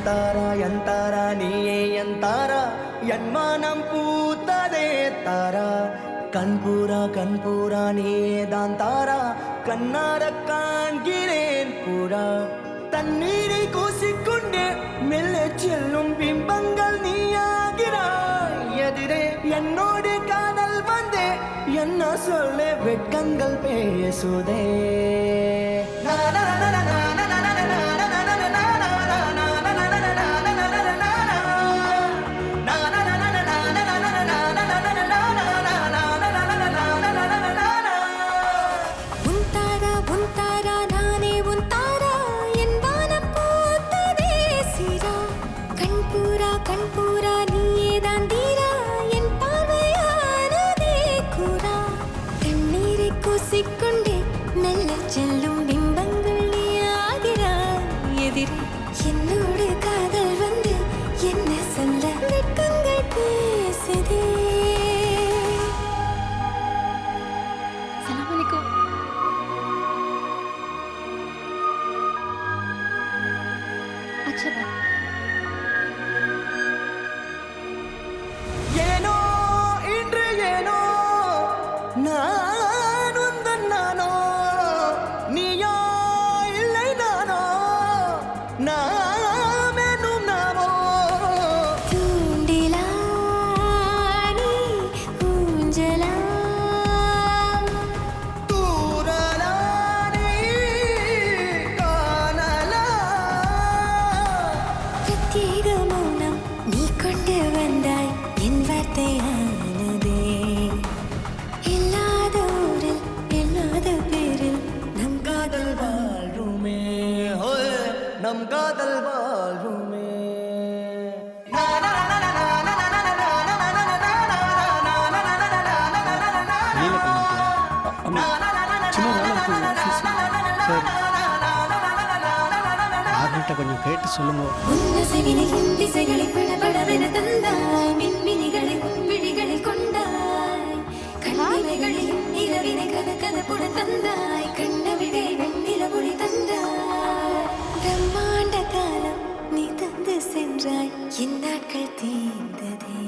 ಎಂತಾರ ನೀಯೇ ಎಂತಾರ ಎನ್ಮಾನಂ ಪೂತದೆ ತಾರ கண்பூரா நீயே தான் தாரா கண்ணார காண்கிறேன் பூரா தண்ணீரை கூசிக்கொண்டே மெல்ல செல்லும் பிம்பங்கள் நீயாகிறாய் எதிரே என்னோடு காதல் வந்தே என்ன சொல்ல வெட்கங்கள் பேசுதே கண்பூரா நீயே தான் தீரா என் பார்வையானதே கூறா தண்ணீரை கூசிக்கொண்டே மெல்ல செல்லும் பிம்பங்கள் நீ ஆகிறாய் எதிரே என்னோடு காதல் வந்து என்ன சொல்ல வெட்கங்கள் பேசுதே. சலாம் அலைக்கும். अच्छा बात நீ கொண்டு வந்தாய் என் வார்த்தையானதே இல்லாத ஊரில் இல்லாத பேரில் நம் காதல் வாழ்வுமே நம் காதல் வாழ்வுமே கொஞ்சம் கேட்டு சொல்லுங்க. திசைகளை படபடவென தந்தாய் மின்மினிகளை விழிகளை கொண்டாய் கண்ணிமைகளில் இரவினை கதகதப்புட தந்தாய் கண்ணவிழை வெண்ணில ஒளி தந்தாய் பிரம்மாண்ட காலம் நீ தந்து சென்றாய் என் நாட்கள் தீர்ந்ததே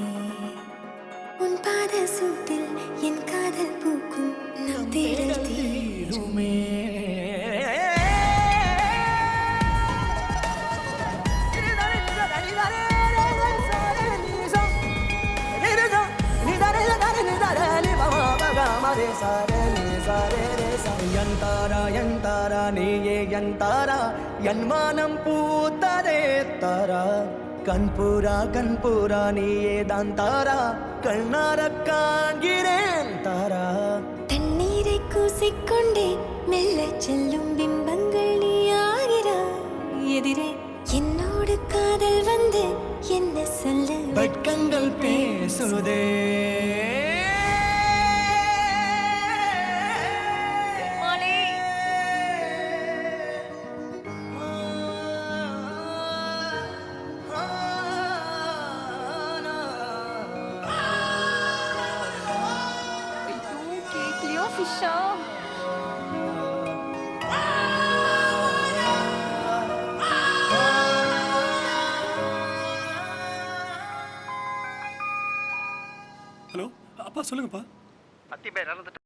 உன் பாத சூட்டில் என் காதல் பூக்கும் நம் தேடல் தீருமே. ಎಂತಾರ ನೀಯೇ ಎಂತಾರ ಎನ್ಮಾನಂ ಪೂತದೆ ತಾರ கண்பூரா நீயே தான் தாரா கண்ணார காண்கிறேன் தாரா தண்ணீரை கூசிக்கொண்டே மெல்ல செல்லும் பிம்பங்கள் நீ ஆகிறாய் எதிரே என்னோடு காதல் வந்து என்ன சொல்ல வெட்கங்கள் பேசுதே. Fischer. ஹலோ அப்பா சொல்லுங்கப்பா. அத்தி பேர் இறந்துட்டு